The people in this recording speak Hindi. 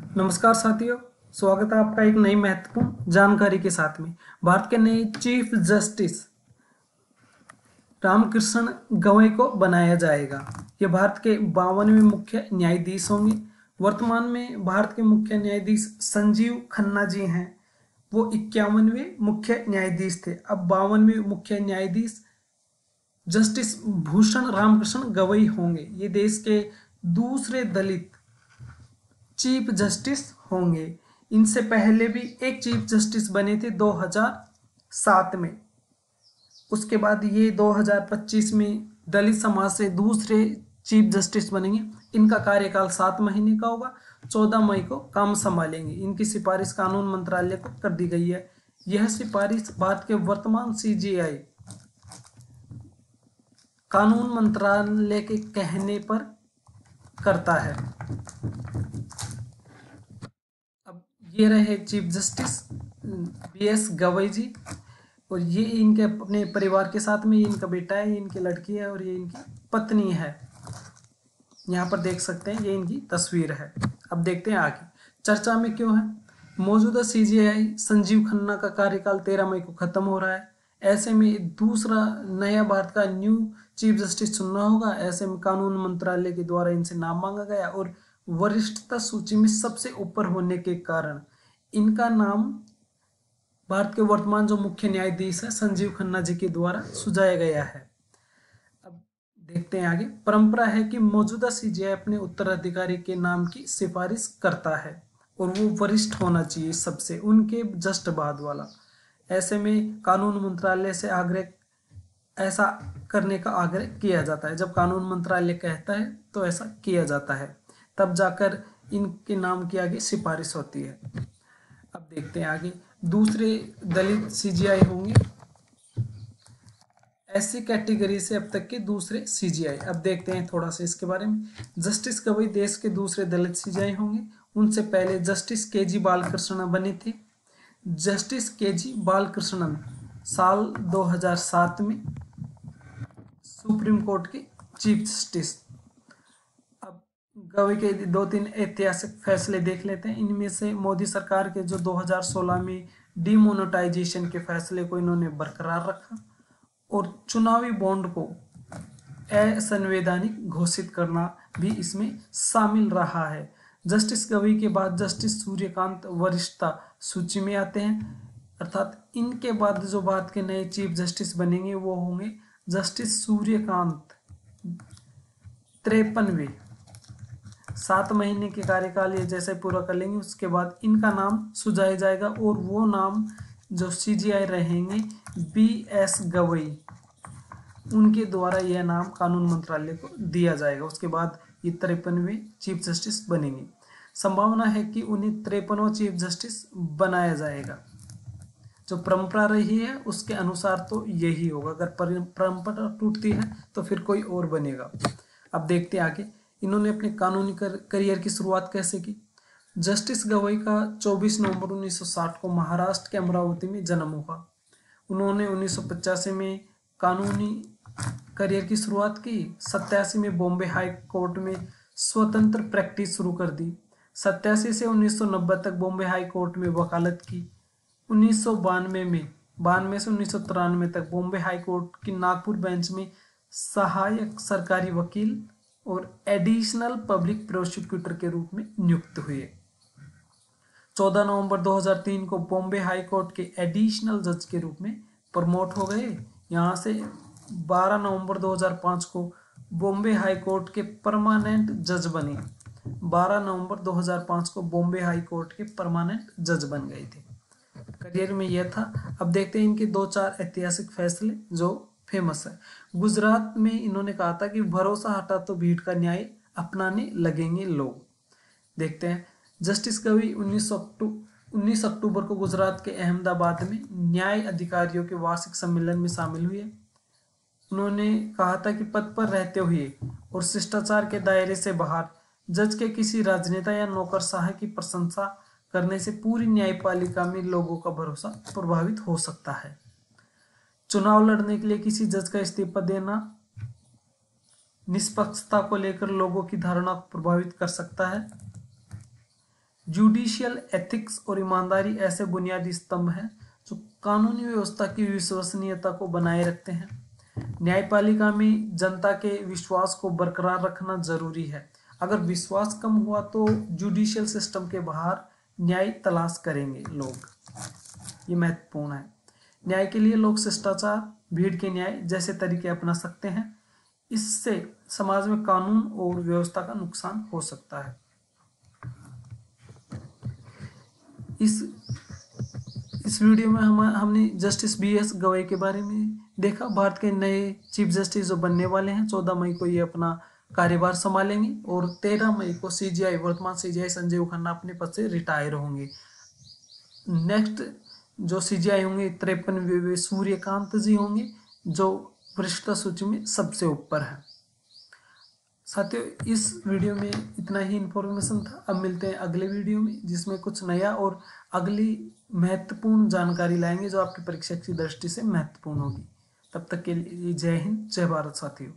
नमस्कार साथियों, स्वागत है आपका एक नई महत्वपूर्ण जानकारी के साथ में। भारत के नए चीफ जस्टिस रामकृष्ण गवई को बनाया जाएगा। ये भारत के 52वें मुख्य न्यायाधीश होंगे। वर्तमान में भारत के मुख्य न्यायाधीश संजीव खन्ना जी हैं। वो 51वें मुख्य न्यायाधीश थे। अब 52वें मुख्य न्यायाधीश जस्टिस भूषण रामकृष्ण गवई होंगे। ये देश के दूसरे दलित चीफ जस्टिस होंगे। इनसे पहले भी एक चीफ जस्टिस बने थे 2007 में। उसके बाद ये 2025 में दलित समाज से दूसरे चीफ जस्टिस बनेंगे। इनका कार्यकाल 7 महीने का होगा। 14 मई को काम संभालेंगे। इनकी सिफारिश कानून मंत्रालय को कर दी गई है। यह सिफारिश भारत के वर्तमान सीजीआई कानून मंत्रालय के कहने पर करता है। अब ये रहे चीफ जस्टिस बीएस गवई जी, और ये इनके अपने परिवार के साथ में, ये इनका बेटा है, ये इनकी लड़की है और ये इनकी पत्नी है। यहाँ पर देख सकते हैं, ये इनकी तस्वीर है। अब देखते हैं आगे चर्चा में क्यों है। मौजूदा सीजीआई संजीव खन्ना का कार्यकाल 13 मई को खत्म हो रहा है। ऐसे में दूसरा नया भारत का न्यू चीफ जस्टिस चुनना होगा। ऐसे में कानून मंत्रालय के द्वारा इनसे नाम मांगा गया और वरिष्ठता सूची में सबसे ऊपर होने के कारण इनका नाम भारत के वर्तमान जो मुख्य न्यायाधीश है संजीव खन्ना जी के द्वारा सुझाया गया है। अब देखते हैं आगे। परंपरा है कि मौजूदा सीजीआई अपने उत्तराधिकारी के नाम की सिफारिश करता है और वो वरिष्ठ होना चाहिए सबसे, उनके जस्ट बाद वाला। ऐसे में कानून मंत्रालय से ऐसा करने का आग्रह किया जाता है। जब कानून मंत्रालय कहता है तो ऐसा किया जाता है, तब जाकर इनके नाम की आगे सिफारिश होती है। अब देखते हैं आगे। दूसरे दलित सीजीआई होंगे ऐसी कैटेगरी से अब तक के दूसरे सीजीआई। अब देखते हैं थोड़ा सा इसके बारे में। जस्टिस गवई देश के दूसरे दलित सीजीआई होंगे। उनसे पहले जस्टिस केजी बालकृष्णन बने थे। जस्टिस केजी बालकृष्णन साल 2007 में सुप्रीम कोर्ट के चीफ जस्टिस। अब गवई के 2-3 ऐतिहासिक फैसले देख लेते हैं। इनमें से मोदी सरकार के जो 2016 में डिमोनेटाइजेशन के फैसले को इन्होंने बरकरार रखा और चुनावी बॉन्ड को असंवैधानिक घोषित करना भी इसमें शामिल रहा है। जस्टिस गवई के बाद जस्टिस सूर्यकांत वरिष्ठता सूची में आते हैं, अर्थात इनके बाद जो भारत के नए चीफ जस्टिस बनेंगे वो होंगे जस्टिस सूर्यकांत। 53वें 7 महीने के कार्यकाल ये जैसे पूरा कर लेंगे उसके बाद इनका नाम सुझाया जाएगा और वो नाम जो सीजीआई रहेंगे बीएस गवई, उनके द्वारा यह नाम कानून मंत्रालय को दिया जाएगा। उसके बाद ये 53वें चीफ जस्टिस बनेंगे। संभावना है कि उन्हें 53वां चीफ जस्टिस बनाया जाएगा। जो परंपरा रही है उसके अनुसार तो यही होगा। अगर परंपरा टूटती है तो फिर कोई और बनेगा। अब देखते हैं आगे इन्होंने अपने कानूनी करियर की शुरुआत कैसे की। जस्टिस गवई का 24 नवंबर 1960 को महाराष्ट्र के अमरावती में जन्म हुआ। उन्होंने 1985 में कानूनी करियर की शुरुआत की। 87 में बॉम्बे हाई कोर्ट में स्वतंत्र प्रैक्टिस शुरू कर दी। 87 से 1990 तक बॉम्बे हाई कोर्ट में वकालत की। 1992 में 92 से 1993 तक बॉम्बे हाई कोर्ट की नागपुर बेंच में सहायक सरकारी वकील और एडिशनल पब्लिक प्रोसिक्यूटर के रूप में नियुक्त हुए। 14 नवंबर 2003 को बॉम्बे हाई कोर्ट के एडिशनल जज के रूप में प्रमोट हो गए। यहाँ से 12 नवंबर 2005 को बॉम्बे हाई कोर्ट के परमानेंट जज बने। 12 नवंबर 2005 को बॉम्बे हाई कोर्ट के परमानेंट जज बन गए थे। करियर में यह था। अब देखते हैं इनके 2-4 ऐतिहासिक फैसले जो फेमस है। गुजरात में इन्होंने कहा था कि भरोसा हटा तो भीड़ का न्याय अपनाने लगेंगे लोग। देखते हैं जस्टिस गवई 19 अक्टूबर को गुजरात के अहमदाबाद में न्याय अधिकारियों के वार्षिक सम्मेलन में शामिल हुए। उन्होंने कहा था कि पद पर रहते हुए और शिष्टाचार के दायरे से बाहर जज के किसी राजनेता या नौकरशाह की प्रशंसा करने से पूरी न्यायपालिका में लोगों का भरोसा प्रभावित हो सकता है। चुनाव लड़ने के लिए किसी जज का इस्तीफा देना निष्पक्षता को लेकर लोगों की धारणा को प्रभावित कर सकता है। जुडिशियल एथिक्स और ईमानदारी ऐसे बुनियादी स्तंभ हैं जो कानूनी व्यवस्था की विश्वसनीयता को बनाए रखते हैं। न्यायपालिका में जनता के विश्वास को बरकरार रखना जरूरी है। अगर विश्वास कम हुआ तो जुडिशियल सिस्टम के बाहर न्याय तलाश करेंगे लोग। ये महत्वपूर्ण है। न्याय के लिए लोग शिष्टाचार, भीड़ के न्याय जैसे तरीके अपना सकते हैं। इससे समाज में कानून और व्यवस्था का नुकसान हो सकता है। इस वीडियो में हमने जस्टिस BS गवई के बारे में देखा। भारत के नए चीफ जस्टिस जो बनने वाले हैं, 14 मई को ये अपना कार्यभार संभालेंगे और 13 मई को वर्तमान CJI संजीव खन्ना अपने पद से रिटायर होंगे। नेक्स्ट जो CJI होंगे 53वें सूर्यकांत जी होंगे, जो वरिष्ठता सूची में सबसे ऊपर है। साथियों, इस वीडियो में इतना ही इन्फॉर्मेशन था। अब मिलते हैं अगले वीडियो में, जिसमें कुछ नया और अगली महत्वपूर्ण जानकारी लाएंगे जो आपकी परीक्षा की दृष्टि से महत्वपूर्ण होगी। तब तक के लिए जय हिंद, जय भारत साथियों।